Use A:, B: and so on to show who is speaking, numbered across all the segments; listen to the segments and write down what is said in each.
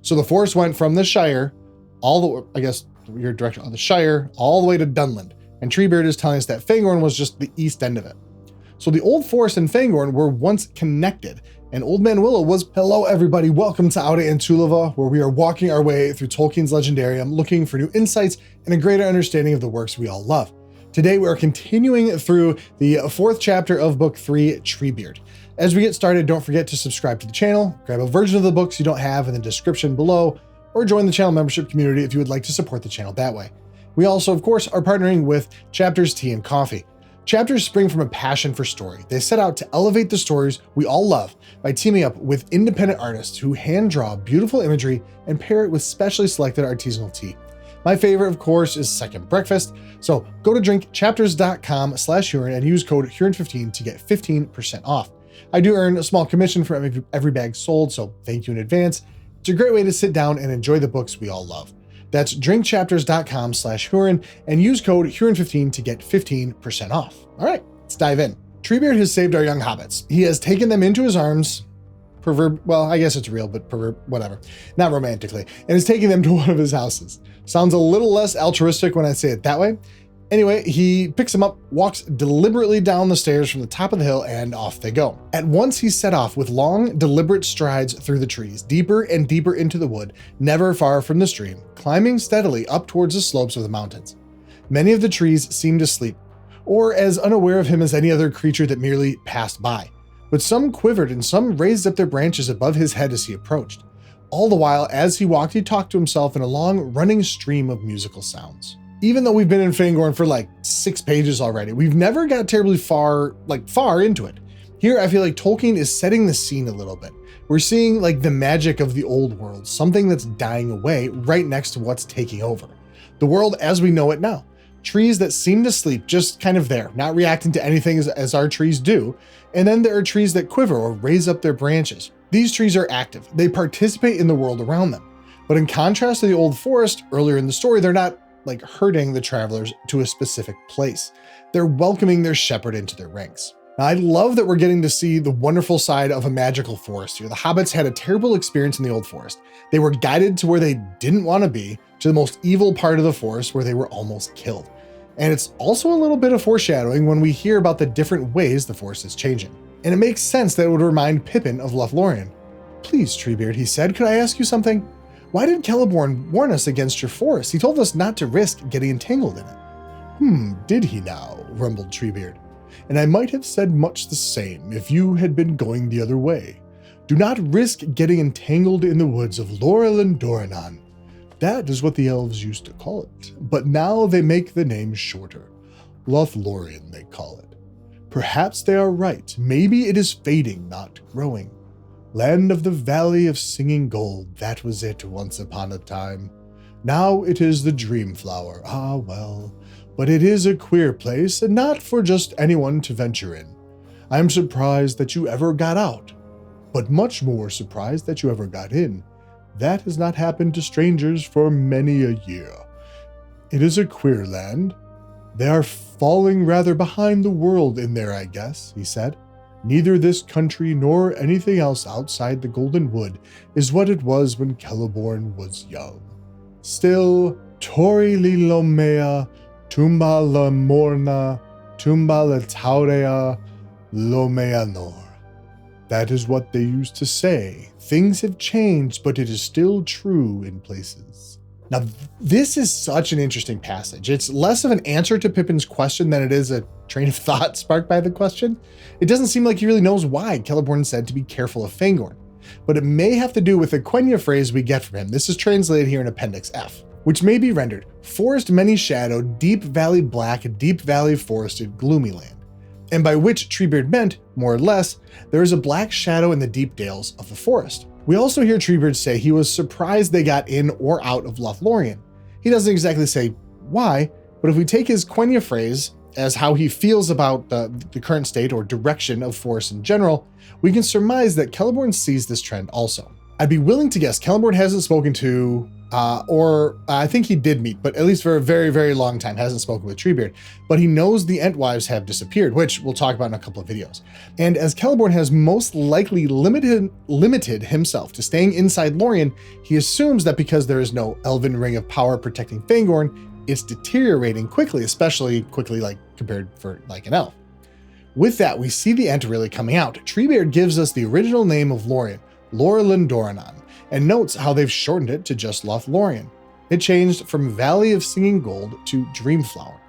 A: So the forest went from the Shire, I guess your direction on the Shire, all the way to Dunland. And Treebeard is telling us that Fangorn was just the east end of it. So the Old Forest and Fangorn were once connected, and Old Man Willow was, hello everybody, welcome to Aude and Tulava, where we are walking our way through Tolkien's Legendarium, looking for new insights and a greater understanding of the works we all love. Today we are continuing through the 4th chapter of Book 3, Treebeard. As we get started, don't forget to subscribe to the channel, grab a version of the books you don't have in the description below, or join the channel membership community if you would like to support the channel that way. We also, of course, are partnering with Chapters Tea and Coffee. Chapters spring from a passion for story. They set out to elevate the stories we all love by teaming up with independent artists who hand draw beautiful imagery and pair it with specially selected artisanal tea. My favorite, of course, is Second Breakfast. So go to drinkchapters.com/Huron and use code Huron15 to get 15% off. I do earn a small commission for every bag sold, so thank you in advance. It's a great way to sit down and enjoy the books we all love. That's drinkchapters.com/Huron and use code Huron15 to get 15% off. All right, let's dive in. Treebeard has saved our young hobbits. He has taken them into his arms, well, I guess it's real, but whatever, not romantically, and is taking them to one of his houses. Sounds a little less altruistic when I say it that way. Anyway, he picks them up, walks deliberately down the stairs from the top of the hill, and off they go. At once he set off with long, deliberate strides through the trees, deeper and deeper into the wood, never far from the stream, climbing steadily up towards the slopes of the mountains. Many of the trees seemed asleep, or as unaware of him as any other creature that merely passed by. But some quivered and some raised up their branches above his head as he approached. All the while, as he walked, he talked to himself in a long, running stream of musical sounds. Even though we've been in Fangorn for like 6 pages already, we've never got terribly far into it. Here, I feel like Tolkien is setting the scene a little bit. We're seeing like the magic of the old world, something that's dying away right next to what's taking over. The world as we know it now. Trees that seem to sleep, just kind of there, not reacting to anything as our trees do. And then there are trees that quiver or raise up their branches. These trees are active. They participate in the world around them. But in contrast to the old forest earlier in the story, they're not like herding the travelers to a specific place. They're welcoming their shepherd into their ranks. Now, I love that we're getting to see the wonderful side of a magical forest here. The hobbits had a terrible experience in the old forest. They were guided to where they didn't want to be, to the most evil part of the forest where they were almost killed. And it's also a little bit of foreshadowing when we hear about the different ways the forest is changing. And it makes sense that it would remind Pippin of Lothlorien. "Please, Treebeard," he said, "could I ask you something? Why did Celeborn warn us against your forest? He told us not to risk getting entangled in it." Did he now?" rumbled Treebeard. "And I might have said much the same if you had been going the other way. Do not risk getting entangled in the woods of Laurel and Doranon. That is what the elves used to call it, but now they make the name shorter. Lothlorien, they call it. Perhaps they are right. Maybe it is fading, not growing. Land of the Valley of Singing Gold, that was it once upon a time. Now it is the Dream Flower. Ah, well, but it is a queer place, and not for just anyone to venture in. I am surprised that you ever got out, but much more surprised that you ever got in. That has not happened to strangers for many a year. It is a queer land. They are falling rather behind the world in there, I guess," he said. "Neither this country nor anything else outside the Golden Wood is what it was when Celeborn was young. Still, Tori Lilomea, Tumba la Morna, Tumba la Taurea, Lomeanor. That is what they used to say. Things have changed, but it is still true in places." Now, this is such an interesting passage. It's less of an answer to Pippin's question than it is a train of thought sparked by the question. It doesn't seem like he really knows why Celeborn said to be careful of Fangorn, but it may have to do with the Quenya phrase we get from him. This is translated here in Appendix F, which may be rendered, "Forest many shadowed, deep valley black, deep valley forested, gloomy land," and by which Treebeard meant, more or less, there is a black shadow in the deep dales of the forest. We also hear Treebeard say he was surprised they got in or out of Lothlorien. He doesn't exactly say why, but if we take his Quenya phrase as how he feels about the current state or direction of forests in general, we can surmise that Celeborn sees this trend also. I'd be willing to guess Celeborn hasn't spoken to, or I think he did meet, but at least for a very, very long time, hasn't spoken with Treebeard. But he knows the Entwives have disappeared, which we'll talk about in a couple of videos. And as Celeborn has most likely limited himself to staying inside Lorien, he assumes that because there is no elven ring of power protecting Fangorn, it's deteriorating quickly, especially quickly like compared for like an elf. With that, we see the Ent really coming out. Treebeard gives us the original name of Lorien, Lorelin Doranon, and notes how they've shortened it to just Lothlorien. It changed from Valley of Singing Gold to Dreamflower.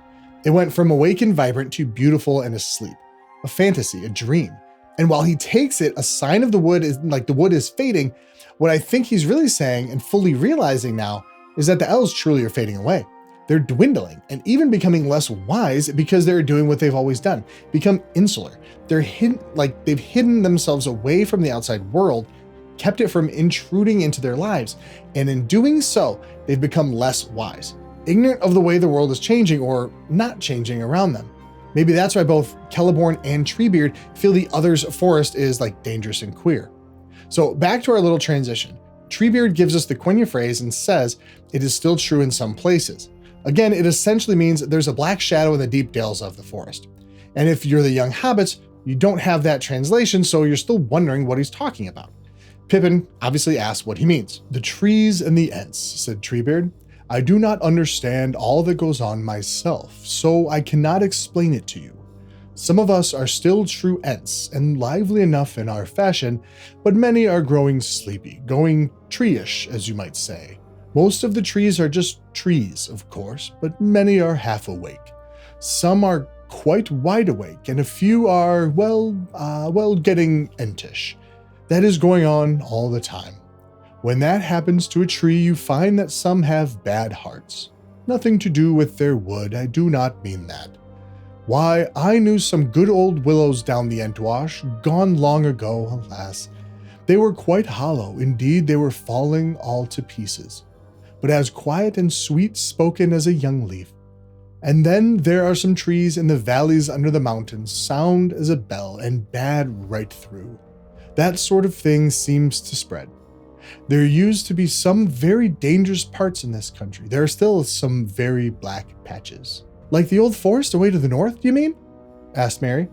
A: It went from awake and vibrant to beautiful and asleep, a fantasy, a dream. And while he takes it, a sign of the wood is like the wood is fading, what I think he's really saying and fully realizing now is that the elves truly are fading away. They're dwindling and even becoming less wise because they're doing what they've always done, become insular. They're hidden, like they've hidden themselves away from the outside world, kept it from intruding into their lives. And in doing so, they've become less wise, ignorant of the way the world is changing or not changing around them. Maybe that's why both Celeborn and Treebeard feel the other's forest is like dangerous and queer. So back to our little transition. Treebeard gives us the Quenya phrase and says it is still true in some places. Again, it essentially means there's a black shadow in the deep dales of the forest. And if you're the young hobbits, you don't have that translation, so you're still wondering what he's talking about. Pippin obviously asks what he means. The trees and the Ents, said Treebeard. I do not understand all that goes on myself, so I cannot explain it to you. Some of us are still true Ents and lively enough in our fashion, but many are growing sleepy, going tree-ish, as you might say. Most of the trees are just trees, of course, but many are half awake. Some are quite wide awake, and a few are, getting Entish. That is going on all the time. When that happens to a tree, you find that some have bad hearts. Nothing to do with their wood, I do not mean that. Why, I knew some good old willows down the Entwash, gone long ago, alas. They were quite hollow, indeed they were falling all to pieces, but as quiet and sweet-spoken as a young leaf. And then there are some trees in the valleys under the mountains, sound as a bell and bad right through. That sort of thing seems to spread. There used to be some very dangerous parts in this country. There are still some very black patches. Like the old forest away to the north, do you mean? Asked Mary.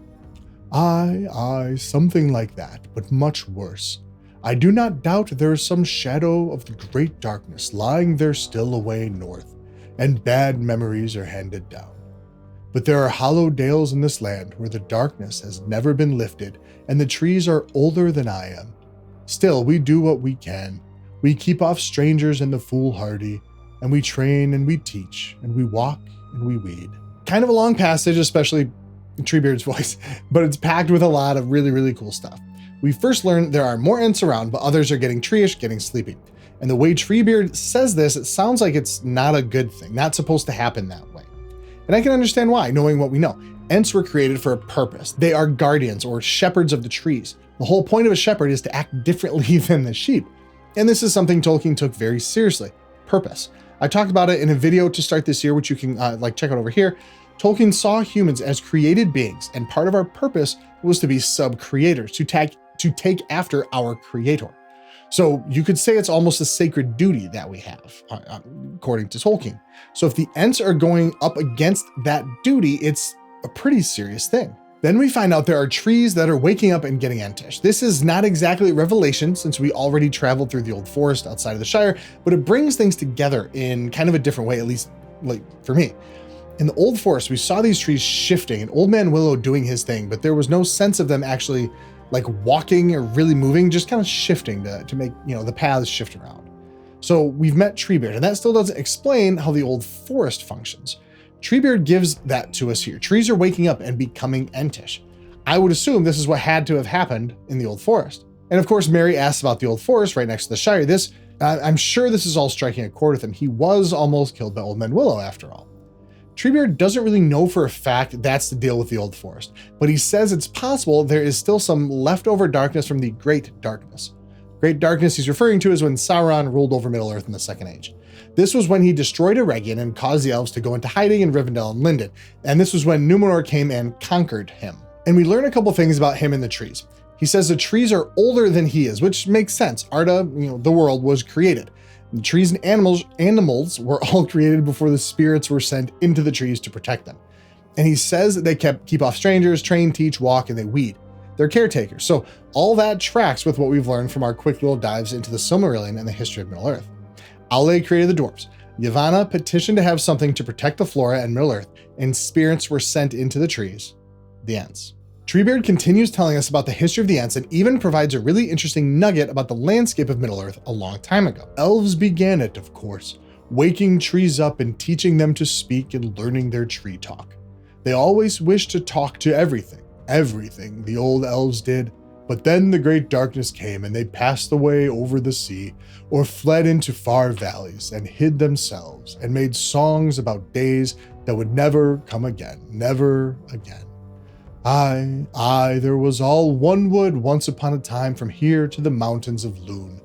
A: Aye, something like that, but much worse. I do not doubt there is some shadow of the great darkness lying there still away north, and bad memories are handed down. But there are hollow dales in this land where the darkness has never been lifted, and the trees are older than I am. Still, we do what we can. We keep off strangers and the foolhardy, and we train and we teach, and we walk and we weed. Kind of a long passage, especially in Treebeard's voice, but it's packed with a lot of really, really cool stuff. We first learn there are more Ents around, but others are getting tree-ish, getting sleepy. And the way Treebeard says this, it sounds like it's not a good thing, not supposed to happen that way. And I can understand why, knowing what we know. Ents were created for a purpose. They are guardians or shepherds of the trees. The whole point of a shepherd is to act differently than the sheep. And this is something Tolkien took very seriously, purpose. I talked about it in a video to start this year, which you can check out over here. Tolkien saw humans as created beings, and part of our purpose was to be sub-creators, to take after our creator. So you could say it's almost a sacred duty that we have, according to Tolkien. So if the Ents are going up against that duty, it's a pretty serious thing. Then we find out there are trees that are waking up and getting Entish. This is not exactly a revelation since we already traveled through the old forest outside of the Shire, but it brings things together in kind of a different way, at least like for me. In the old forest, we saw these trees shifting and Old Man Willow doing his thing, but there was no sense of them actually like walking or really moving, just kind of shifting to make, the paths shift around. So we've met Treebeard, and that still doesn't explain how the old forest functions. Treebeard gives that to us here. Trees are waking up and becoming Entish. I would assume this is what had to have happened in the old forest. And of course, Mary asks about the old forest right next to the Shire. I'm sure this is all striking a chord with him. He was almost killed by Old Man Willow after all. Treebeard doesn't really know for a fact that's the deal with the old forest, but he says it's possible there is still some leftover darkness from the Great Darkness. Great Darkness he's referring to is when Sauron ruled over Middle-earth in the Second Age. This was when he destroyed Eregion and caused the elves to go into hiding in Rivendell and Lindon, and this was when Numenor came and conquered him. And we learn a couple things about him in the trees. He says the trees are older than he is, which makes sense. Arda, the world was created. The trees and animals were all created before the spirits were sent into the trees to protect them. And he says that they keep off strangers, train, teach, walk, and they weed. They're caretakers. So all that tracks with what we've learned from our quick little dives into the Silmarillion and the history of Middle-earth. Aule created the dwarves. Yavanna petitioned to have something to protect the flora and Middle-earth, and spirits were sent into the trees. The Ents. Treebeard continues telling us about the history of the Ents and even provides a really interesting nugget about the landscape of Middle-earth a long time ago. Elves began it, of course, waking trees up and teaching them to speak and learning their tree talk. They always wished to talk to everything the old elves did, but then the great darkness came and they passed away over the sea or fled into far valleys and hid themselves and made songs about days that would never come again, never again. Aye, there was all one wood once upon a time from here to the mountains of Lune,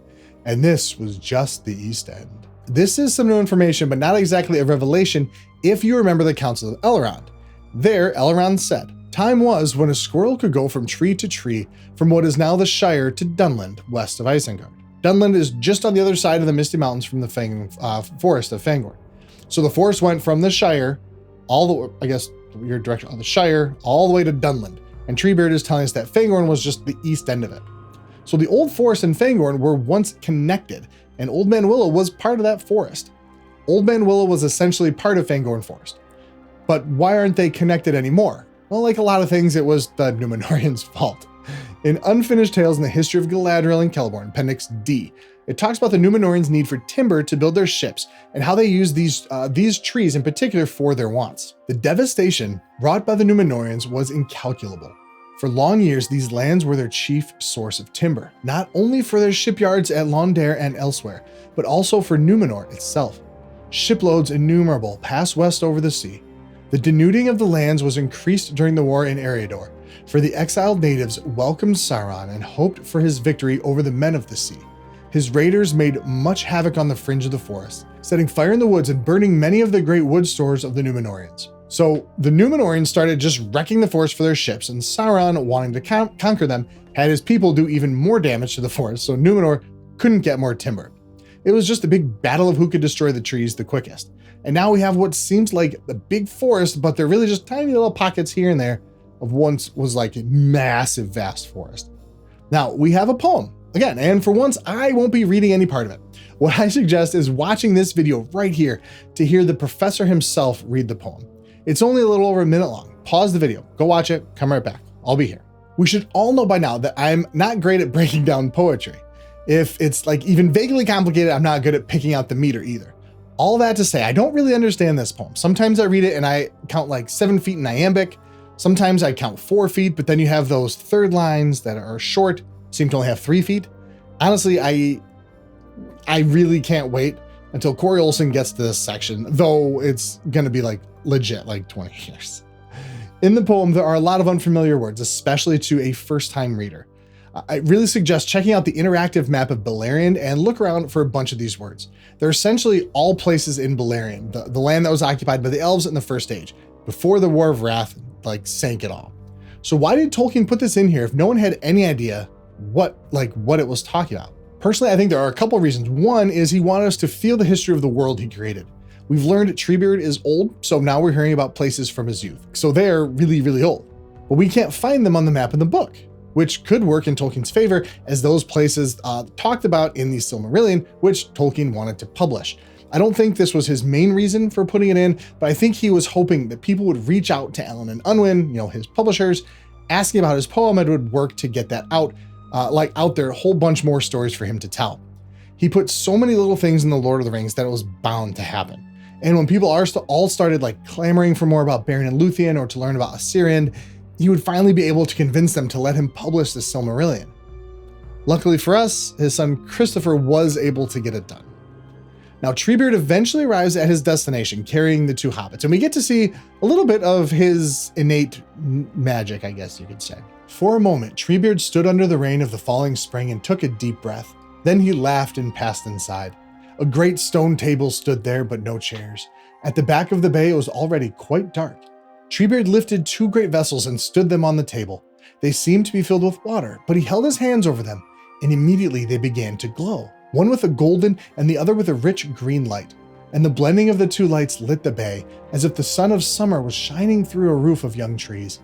A: and this was just the East End. This is some new information, but not exactly a revelation if you remember the Council of Elrond. There, Elrond said, time was when a squirrel could go from tree to tree from what is now the Shire to Dunland, west of Isengard. Dunland is just on the other side of the Misty Mountains from the forest of Fangorn. So the forest went from the Shire, your direction on the Shire, all the way to Dunland. And Treebeard is telling us that Fangorn was just the east end of it. So the old forest and Fangorn were once connected, and Old Man Willow was part of that forest. Old Man Willow was essentially part of Fangorn Forest. But why aren't they connected anymore? Well, like a lot of things, it was the Númenóreans' fault. In Unfinished Tales in the History of Galadriel and Celeborn, Appendix D, it talks about the Númenóreans' need for timber to build their ships and how they use these trees in particular for their wants. The devastation wrought by the Númenóreans was incalculable. For long years, these lands were their chief source of timber, not only for their shipyards at Londare and elsewhere, but also for Númenor itself. Shiploads innumerable passed west over the sea. The denuding of the lands was increased during the war in Eriador, for the exiled natives welcomed Sauron and hoped for his victory over the men of the sea. His raiders made much havoc on the fringe of the forest, setting fire in the woods and burning many of the great wood stores of the Númenóreans. So the Númenóreans started just wrecking the forest for their ships, and Sauron, wanting to conquer them, had his people do even more damage to the forest, so Númenor couldn't get more timber. It was just a big battle of who could destroy the trees the quickest. And now we have what seems like a big forest, but they're really just tiny little pockets here and there of once was like a massive, vast forest. Now we have a poem. Again, and for once, I won't be reading any part of it. What I suggest is watching this video right here to hear the professor himself read the poem. It's only a little over a minute long. Pause the video, go watch it, come right back. I'll be here. We should all know by now that I'm not great at breaking down poetry. If it's like even vaguely complicated, I'm not good at picking out the meter either. All that to say, I don't really understand this poem. Sometimes I read it and I count like 7 feet in iambic. Sometimes I count 4 feet, but then you have those third lines that are short, seem to only have 3 feet. Honestly, I really can't wait until Corey Olsen gets to this section, though it's gonna be like legit, like 20 years. In the poem, there are a lot of unfamiliar words, especially to a first-time reader. I really suggest checking out the interactive map of Beleriand and look around for a bunch of these words. They're essentially all places in Beleriand, the land that was occupied by the elves in the First Age, before the War of Wrath sank it all. So why did Tolkien put this in here if no one had any idea what it was talking about? Personally, I think there are a couple of reasons. One is he wanted us to feel the history of the world he created. We've learned Treebeard is old, so now we're hearing about places from his youth. So they're really, really old. But we can't find them on the map in the book, which could work in Tolkien's favor as those places talked about in the Silmarillion, which Tolkien wanted to publish. I don't think this was his main reason for putting it in, but I think he was hoping that people would reach out to Allen and Unwin, his publishers, asking about his poem, and would work to get that out there, a whole bunch more stories for him to tell. He put so many little things in the Lord of the Rings that it was bound to happen. And when people all started clamoring for more about Beren and Luthien or to learn about Assyrian, he would finally be able to convince them to let him publish the Silmarillion. Luckily for us, his son Christopher was able to get it done. Now, Treebeard eventually arrives at his destination carrying the two hobbits, and we get to see a little bit of his innate magic, I guess you could say. For a moment, Treebeard stood under the rain of the falling spring and took a deep breath. Then he laughed and passed inside. A great stone table stood there, but no chairs. At the back of the bay, it was already quite dark. Treebeard lifted 2 great vessels and stood them on the table. They seemed to be filled with water, but he held his hands over them, and immediately they began to glow, one with a golden and the other with a rich green light. And the blending of the two lights lit the bay, as if the sun of summer was shining through a roof of young trees.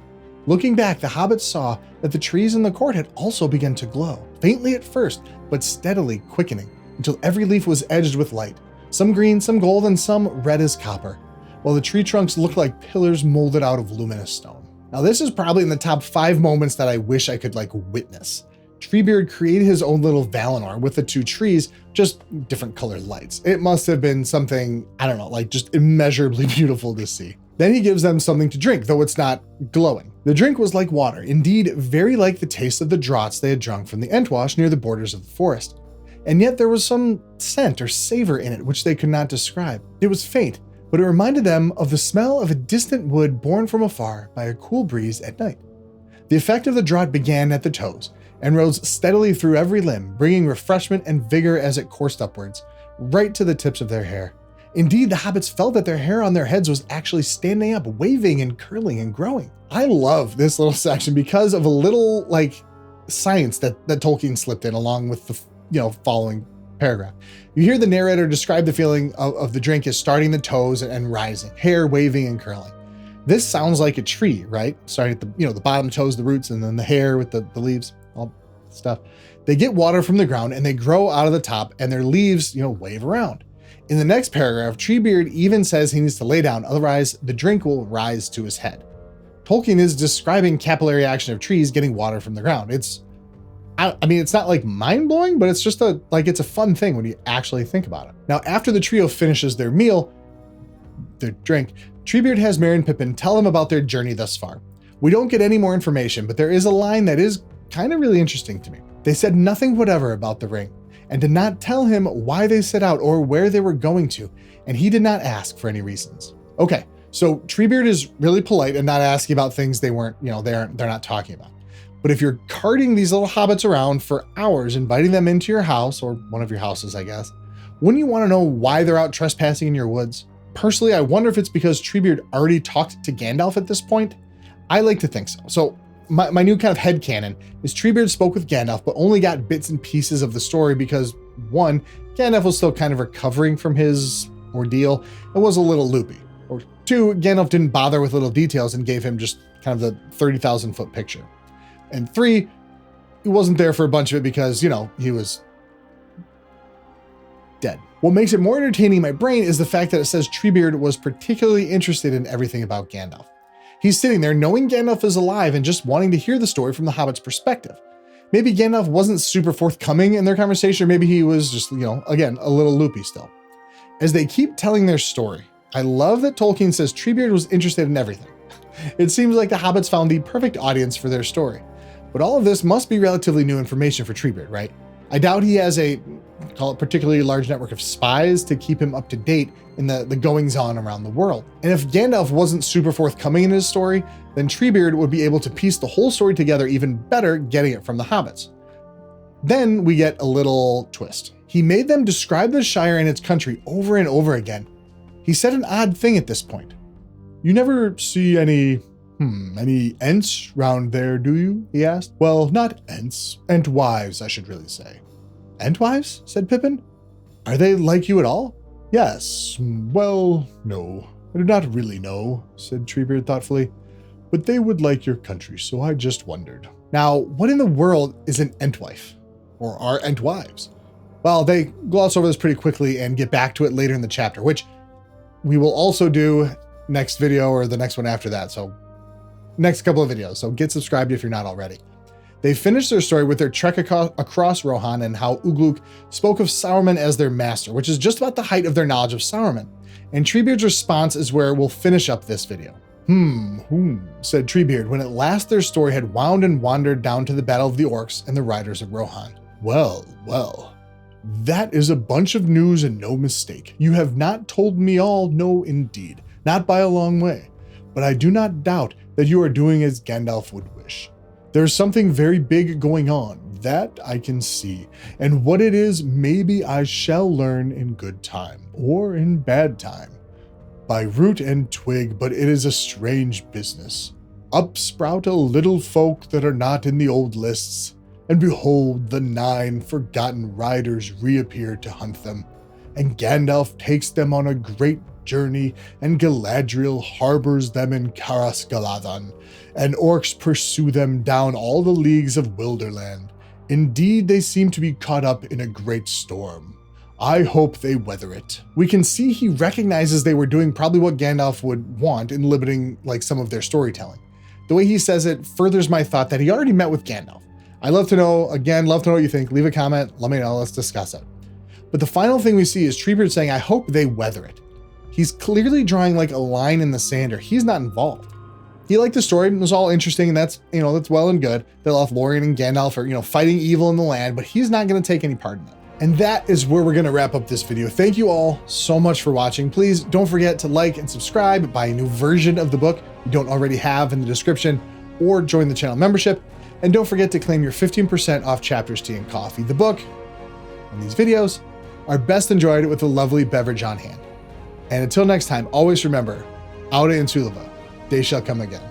A: Looking back, the hobbits saw that the trees in the court had also begun to glow, faintly at first, but steadily quickening, until every leaf was edged with light, some green, some gold, and some red as copper, while the tree trunks looked like pillars molded out of luminous stone. Now this is probably in the top 5 moments that I wish I could witness. Treebeard created his own little Valinor with the 2 trees, just different colored lights. It must have been something, I don't know, just immeasurably beautiful to see. Then he gives them something to drink, though it's not glowing. The drink was like water, indeed very like the taste of the draughts they had drunk from the Entwash near the borders of the forest. And yet there was some scent or savor in it which they could not describe. It was faint, but it reminded them of the smell of a distant wood borne from afar by a cool breeze at night. The effect of the draught began at the toes, and rose steadily through every limb, bringing refreshment and vigor as it coursed upwards, right to the tips of their hair. Indeed, the hobbits felt that their hair on their heads was actually standing up, waving and curling and growing. I love this little section because of a little science that Tolkien slipped in along with the following paragraph. You hear the narrator describe the feeling of the drink as starting the toes and rising, hair waving and curling. This sounds like a tree, right? Starting at the bottom toes, the roots, and then the hair with the leaves, all stuff. They get water from the ground and they grow out of the top, and their leaves, wave around. In the next paragraph, Treebeard even says he needs to lay down, otherwise the drink will rise to his head. Tolkien is describing capillary action of trees getting water from the ground. It's not mind-blowing, but it's just it's a fun thing when you actually think about it. Now, after the trio finishes their drink, Treebeard has Merry and Pippin tell them about their journey thus far. We don't get any more information, but there is a line that is kind of really interesting to me. They said nothing whatever about the ring, and did not tell him why they set out or where they were going to, and he did not ask for any reasons. Okay, so Treebeard is really polite and not asking about things they weren't, they're not talking about. But if you're carting these little hobbits around for hours, inviting them into your house, or one of your houses, I guess, wouldn't you want to know why they're out trespassing in your woods? Personally, I wonder if it's because Treebeard already talked to Gandalf at this point. I like to think so. So my new kind of headcanon is Treebeard spoke with Gandalf, but only got bits and pieces of the story because, 1, Gandalf was still kind of recovering from his ordeal and was a little loopy. Or 2, Gandalf didn't bother with little details and gave him just kind of the 30,000 foot picture. And 3, he wasn't there for a bunch of it because, he was dead. What makes it more entertaining in my brain is the fact that it says Treebeard was particularly interested in everything about Gandalf. He's sitting there knowing Gandalf is alive and just wanting to hear the story from the Hobbit's perspective. Maybe Gandalf wasn't super forthcoming in their conversation, or maybe he was just, again, a little loopy still. As they keep telling their story, I love that Tolkien says Treebeard was interested in everything. It seems like the Hobbits found the perfect audience for their story. But all of this must be relatively new information for Treebeard, right? I doubt he has a, call it particularly large network of spies to keep him up to date in the goings-on around the world. And if Gandalf wasn't super forthcoming in his story, then Treebeard would be able to piece the whole story together even better, getting it from the hobbits. Then we get a little twist. He made them describe the Shire and its country over and over again. He said an odd thing at this point. You never see any Ents round there, do you? He asked. Well, not Ents, Entwives, I should really say. Entwives? Said Pippin. Are they like you at all? Yes, well, no. I do not really know, said Treebeard thoughtfully. But they would like your country, so I just wondered. Now, what in the world is an Entwife? Or are Entwives? Well, they gloss over this pretty quickly and get back to it later in the chapter, which we will also do next video or the next one after that. So next couple of videos. So get subscribed if you're not already. They finished their story with their trek across Rohan and how Ugluk spoke of Sauron as their master, which is just about the height of their knowledge of Sauron. And Treebeard's response is where we'll finish up this video. Said Treebeard when at last their story had wound and wandered down to the battle of the orcs and the riders of Rohan. Well, that is a bunch of news and no mistake. You have not told me all, no indeed, not by a long way. But I do not doubt that you are doing as Gandalf would wish. There's something very big going on, that I can see, and what it is maybe I shall learn in good time, or in bad time, by root and twig, but it is a strange business. upsprout a little folk that are not in the old lists, and behold, the 9 forgotten riders reappear to hunt them, and Gandalf takes them on a great journey, and Galadriel harbors them in Caras Galadon, and orcs pursue them down all the leagues of Wilderland. Indeed, they seem to be caught up in a great storm. I hope they weather it. We can see he recognizes they were doing probably what Gandalf would want in limiting like some of their storytelling. The way he says it furthers my thought that he already met with Gandalf. I'd love to know what you think. Leave a comment, let me know, let's discuss it. But the final thing we see is Treebeard saying, I hope they weather it. He's clearly drawing like a line in the sand, or he's not involved. He liked the story, it was all interesting, and that's well and good that Lothlorien and Gandalf are, fighting evil in the land, but he's not going to take any part in that. And that is where we're going to wrap up this video. Thank you all so much for watching. Please don't forget to like and subscribe, buy a new version of the book you don't already have in the description, or join the channel membership. And don't forget to claim your 15% off Chapters, Tea, and Coffee. The book and these videos are best enjoyed with a lovely beverage on hand. And until next time, always remember, Aude and Sulliva, they shall come again.